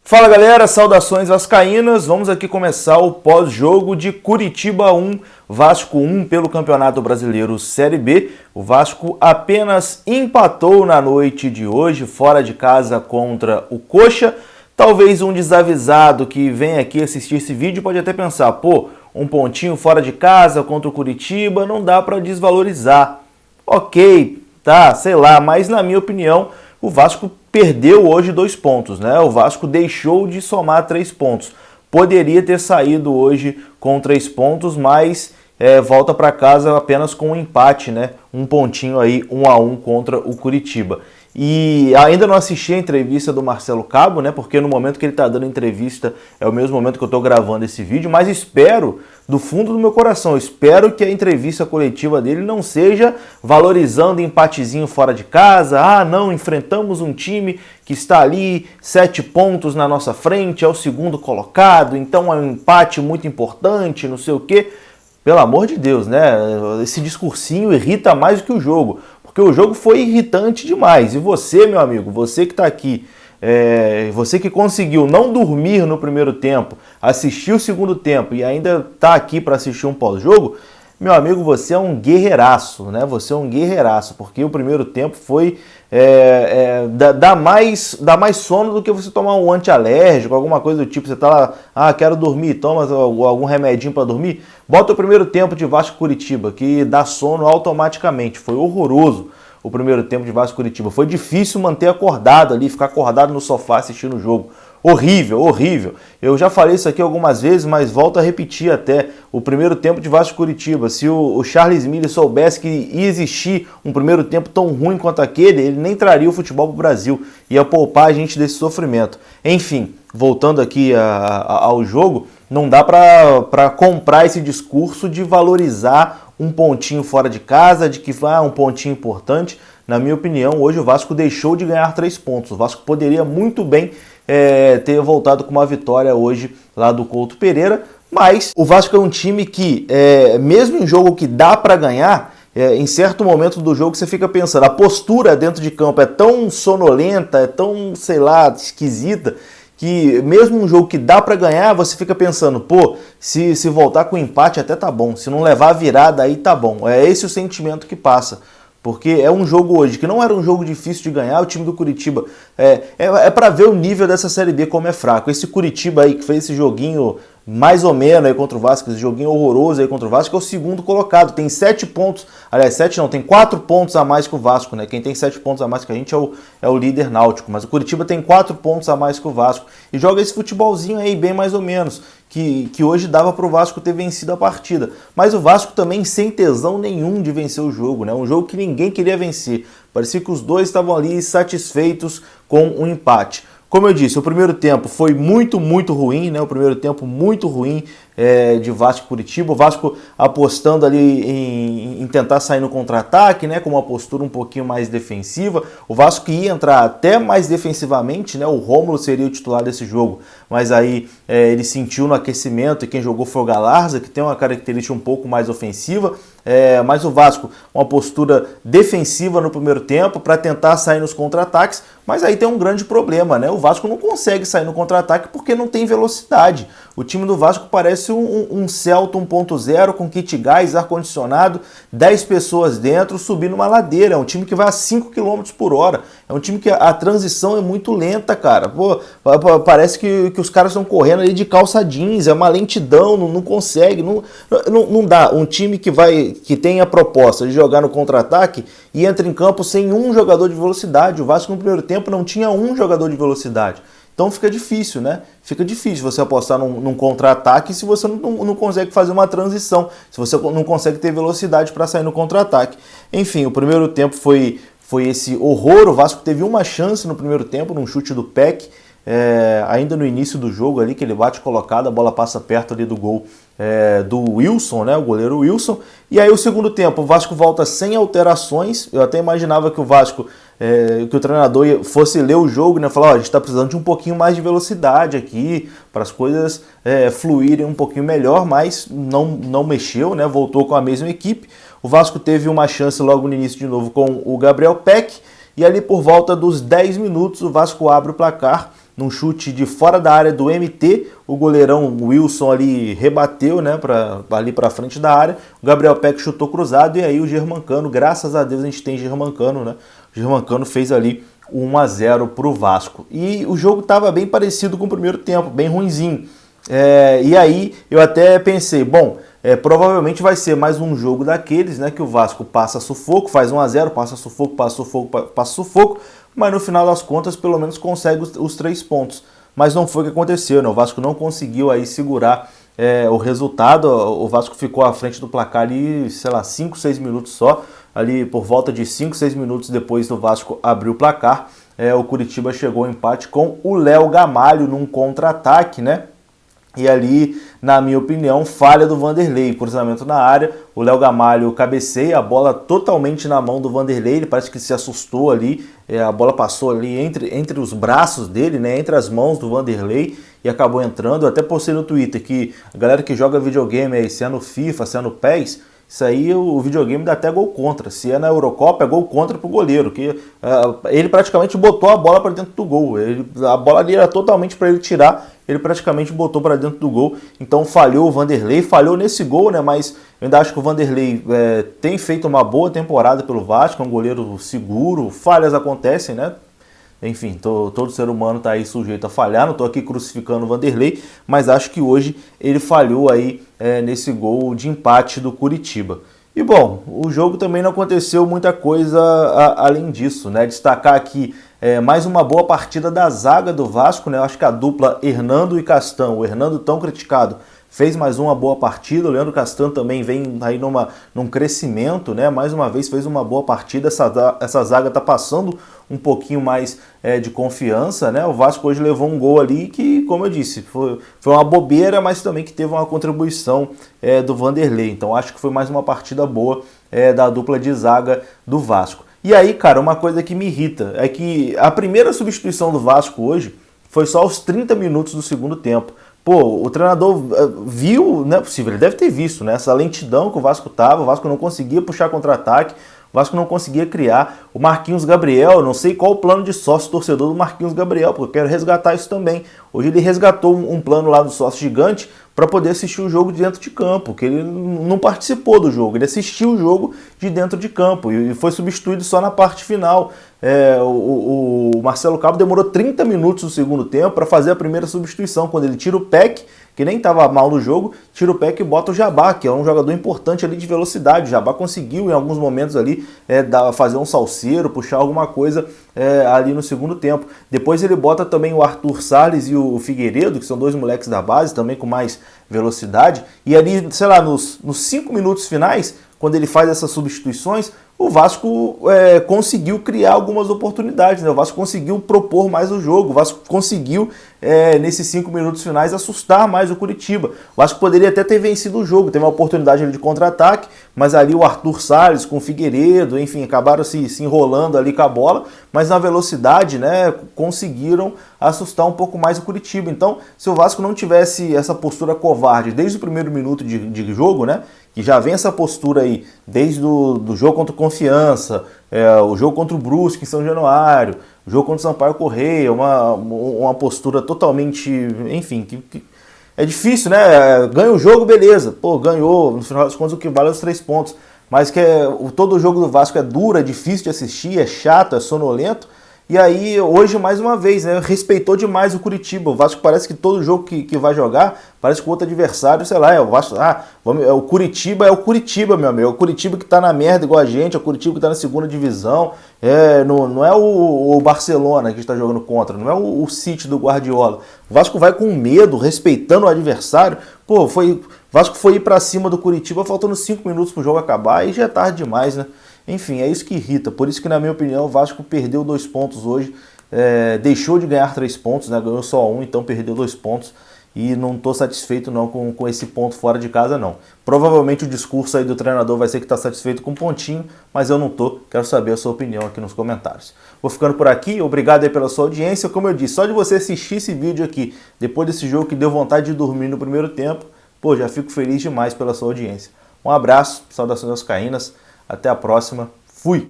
Fala galera, saudações vascaínas, vamos aqui começar o pós-jogo de Curitiba 1, Vasco 1 pelo Campeonato Brasileiro Série B. O Vasco apenas empatou na noite de hoje, fora de casa contra o Coxa. Talvez um desavisado que vem aqui assistir esse vídeo pode até pensar, pô, um pontinho fora de casa contra o Curitiba não dá para desvalorizar. Ok, tá, sei lá, mas na minha opinião o Vasco perdeu hoje 2 pontos, né? O Vasco deixou de somar 3 pontos. Poderia ter saído hoje com 3 pontos, mas volta para casa apenas com um empate, né? Um pontinho aí, 1-1 contra o Curitiba. E ainda não assisti a entrevista do Marcelo Cabo, né? Porque no momento que ele está dando entrevista é o mesmo momento que eu estou gravando esse vídeo, mas espero, do fundo do meu coração, espero que a entrevista coletiva dele não seja valorizando empatezinho fora de casa. Ah, não, enfrentamos um time que está ali 7 pontos na nossa frente, é o segundo colocado, então é um empate muito importante, não sei o quê. Pelo amor de Deus, né? Esse discursinho irrita mais do que o jogo. Porque o jogo foi irritante demais. E você, meu amigo, você que está aqui, você que conseguiu não dormir no primeiro tempo, assistir o segundo tempo e ainda está aqui para assistir um pós-jogo, meu amigo, você é um guerreiraço, né? Você é um guerreiraço, porque o primeiro tempo foi dá mais sono do que você tomar um antialérgico, alguma coisa do tipo. Você tá lá, quero dormir, toma algum remedinho para dormir. Bota o primeiro tempo de Vasco Curitiba, que dá sono automaticamente. Foi horroroso o primeiro tempo de Vasco Curitiba. Foi difícil manter acordado ali, ficar acordado no sofá assistindo o jogo. Horrível, horrível. Eu já falei isso aqui algumas vezes, mas volto a repetir até. O primeiro tempo de Vasco Curitiba, se o Charles Miller soubesse que ia existir um primeiro tempo tão ruim quanto aquele, ele nem traria o futebol para o Brasil. Ia poupar a gente desse sofrimento. Enfim, voltando aqui ao jogo, não dá para comprar esse discurso de valorizar um pontinho fora de casa, de que um pontinho importante. Na minha opinião, hoje o Vasco deixou de ganhar 3 pontos. O Vasco poderia muito bem ter voltado com uma vitória hoje lá do Couto Pereira, mas o Vasco é um time que, mesmo em jogo que dá para ganhar, em certo momento do jogo você fica pensando, a postura dentro de campo é tão sonolenta, é tão, sei lá, esquisita, que mesmo um jogo que dá para ganhar, você fica pensando, pô, se voltar com empate até tá bom, se não levar a virada aí tá bom. É esse o sentimento que passa. Porque é um jogo hoje que não era um jogo difícil de ganhar. O time do Curitiba para ver o nível dessa Série B como é fraco. Esse Curitiba aí que fez esse joguinho mais ou menos aí contra o Vasco, esse joguinho horroroso aí contra o Vasco, é o segundo colocado, tem 7 pontos, aliás, 7 não, tem 4 pontos a mais que o Vasco, né? Quem tem 7 pontos a mais que a gente é o líder náutico, mas o Curitiba tem 4 pontos a mais que o Vasco, e joga esse futebolzinho aí bem mais ou menos, que hoje dava para o Vasco ter vencido a partida, mas o Vasco também sem tesão nenhum de vencer o jogo, né? Um jogo que ninguém queria vencer, parecia que os dois estavam ali satisfeitos com um empate. Como eu disse, o primeiro tempo foi muito, muito ruim, né? O primeiro tempo muito ruim de Vasco e Curitiba. O Vasco apostando ali em tentar sair no contra-ataque, né? Com uma postura um pouquinho mais defensiva. O Vasco ia entrar até mais defensivamente, né? O Rômulo seria o titular desse jogo, mas aí ele sentiu no aquecimento e quem jogou foi o Galarza, que tem uma característica um pouco mais ofensiva. Mas o Vasco, uma postura defensiva no primeiro tempo para tentar sair nos contra-ataques, mas aí tem um grande problema, né? O Vasco não consegue sair no contra-ataque porque não tem velocidade. O time do Vasco parece um Celta 1.0 com kit gás, ar-condicionado, 10 pessoas dentro, subindo uma ladeira. É um time que vai a 5 km por hora. É um time que a transição é muito lenta, cara. Pô, parece que os caras estão correndo ali de calça jeans, é uma lentidão, não consegue, não dá. Um time que tem a proposta de jogar no contra-ataque e entra em campo sem um jogador de velocidade. O Vasco no primeiro tempo não tinha um jogador de velocidade. Então fica difícil, né? Fica difícil você apostar num contra-ataque se você não consegue fazer uma transição, se você não consegue ter velocidade para sair no contra-ataque. Enfim, o primeiro tempo foi esse horror. O Vasco teve uma chance no primeiro tempo, num chute do Peck, ainda no início do jogo ali, que ele bate colocado, a bola passa perto ali do gol do Wilson, né, o goleiro Wilson. E aí o segundo tempo, o Vasco volta sem alterações. Eu até imaginava que o Vasco, que o treinador fosse ler o jogo, né, falar, a gente está precisando de um pouquinho mais de velocidade aqui, para as coisas fluírem um pouquinho melhor, mas não mexeu, né, voltou com a mesma equipe. O Vasco teve uma chance logo no início de novo com o Gabriel Peck, e ali por volta dos 10 minutos o Vasco abre o placar num chute de fora da área do MT, o goleirão Wilson ali rebateu, né, ali para frente da área, o Gabriel Peck chutou cruzado e aí o Germancano, graças a Deus a gente tem Germancano, né, o Germancano fez ali 1-0 para o Vasco. E o jogo estava bem parecido com o primeiro tempo, bem ruinzinho. E aí eu até pensei, bom, provavelmente vai ser mais um jogo daqueles, né, que o Vasco passa sufoco, faz 1-0, passa sufoco, mas no final das contas pelo menos consegue os 3 pontos. Mas não foi o que aconteceu, né? O Vasco não conseguiu aí segurar o resultado, o Vasco ficou à frente do placar ali, sei lá, 5, 6 minutos só, ali por volta de 5, 6 minutos depois do Vasco abrir o placar, o Curitiba chegou ao empate com o Léo Gamalho num contra-ataque, né? E ali, na minha opinião, falha do Vanderlei, cruzamento na área, o Léo Gamalho cabeceia, a bola totalmente na mão do Vanderlei, ele parece que se assustou ali, a bola passou ali entre os braços dele, né, entre as mãos do Vanderlei e acabou entrando. Eu até postei no Twitter que a galera que joga videogame aí, se é no FIFA, se é no PES, isso aí o videogame dá até gol contra. Se é na Eurocopa, é gol contra pro goleiro, que ele praticamente botou a bola para dentro do gol. A bola ali era totalmente para ele tirar, ele praticamente botou para dentro do gol. Então falhou o Vanderlei, falhou nesse gol, né? Mas eu ainda acho que o Vanderlei tem feito uma boa temporada pelo Vasco, é um goleiro seguro, falhas acontecem, né? Enfim, todo ser humano está aí sujeito a falhar, não estou aqui crucificando o Vanderlei, mas acho que hoje ele falhou aí nesse gol de empate do Curitiba. E bom, o jogo também não aconteceu muita coisa além disso, né? Destacar aqui mais uma boa partida da zaga do Vasco, né? Eu acho que a dupla Hernando e Castan, o Hernando tão criticado, fez mais uma boa partida, o Leandro Castan também vem aí num crescimento, né? Mais uma vez fez uma boa partida, essa zaga tá passando um pouquinho mais de confiança, né? O Vasco hoje levou um gol ali que, como eu disse, foi uma bobeira, mas também que teve uma contribuição do Vanderlei. Então acho que foi mais uma partida boa da dupla de zaga do Vasco. E aí, cara, uma coisa que me irrita é que a primeira substituição do Vasco hoje foi só aos 30 minutos do segundo tempo. Pô, o treinador viu, não é possível, ele deve ter visto, né, essa lentidão que o Vasco tava, o Vasco não conseguia puxar contra-ataque, o Vasco não conseguia criar. O Marquinhos Gabriel, não sei qual o plano de sócio torcedor do Marquinhos Gabriel, porque eu quero resgatar isso também. Hoje ele resgatou um plano lá do sócio gigante para poder assistir o jogo de dentro de campo, que ele não participou do jogo, ele assistiu o jogo de dentro de campo e foi substituído só na parte final. O Marcelo Cabo demorou 30 minutos no segundo tempo para fazer a primeira substituição, quando ele tira o Peck, que nem estava mal no jogo, tira o Peck e bota o Jabá, que é um jogador importante ali de velocidade. O Jabá conseguiu em alguns momentos ali fazer um salseiro, puxar alguma coisa ali no segundo tempo. Depois ele bota também o Arthur Salles e o Figueiredo, que são dois moleques da base, também com mais velocidade. E ali, sei lá, nos 5 minutos finais, quando ele faz essas substituições, o Vasco conseguiu criar algumas oportunidades, né? O Vasco conseguiu propor mais o jogo, o Vasco conseguiu, nesses 5 minutos finais, assustar mais o Curitiba. O Vasco poderia até ter vencido o jogo, teve uma oportunidade ali de contra-ataque, mas ali o Arthur Salles com o Figueiredo, enfim, acabaram se enrolando ali com a bola, mas na velocidade, né, conseguiram assustar um pouco mais o Curitiba. Então, se o Vasco não tivesse essa postura covarde desde o primeiro minuto de jogo, né, que já vem essa postura aí desde do jogo contra o Confiança, o jogo contra o Brusque em São Januário, o jogo contra o Sampaio Correia, uma postura totalmente, enfim, que é difícil, né? Ganha o jogo, beleza, pô, ganhou, no final das contas o que vale é os 3 pontos, mas que todo o jogo do Vasco é duro, é difícil de assistir, é chato, é sonolento. E aí, hoje, mais uma vez, né, respeitou demais o Curitiba. O Vasco parece que todo jogo que vai jogar, parece que o outro adversário, sei lá, o Vasco, o Curitiba é o Curitiba, meu amigo. É o Curitiba que tá na merda igual a gente, é o Curitiba que tá na segunda divisão. Não é o Barcelona que está jogando contra, não é o City do Guardiola. O Vasco vai com medo, respeitando o adversário. Pô, o Vasco foi ir pra cima do Curitiba, faltando 5 minutos pro jogo acabar, e já é tarde demais, né? Enfim, é isso que irrita. Por isso que, na minha opinião, o Vasco perdeu 2 pontos hoje. Deixou de ganhar 3 pontos, né? Ganhou só 1, então perdeu 2 pontos. E não estou satisfeito não com esse ponto fora de casa, não. Provavelmente o discurso aí do treinador vai ser que está satisfeito com um pontinho, mas eu não estou. Quero saber a sua opinião aqui nos comentários. Vou ficando por aqui. Obrigado aí pela sua audiência. Como eu disse, só de você assistir esse vídeo aqui, depois desse jogo que deu vontade de dormir no primeiro tempo, pô, já fico feliz demais pela sua audiência. Um abraço, saudações vascaínas. Até a próxima. Fui!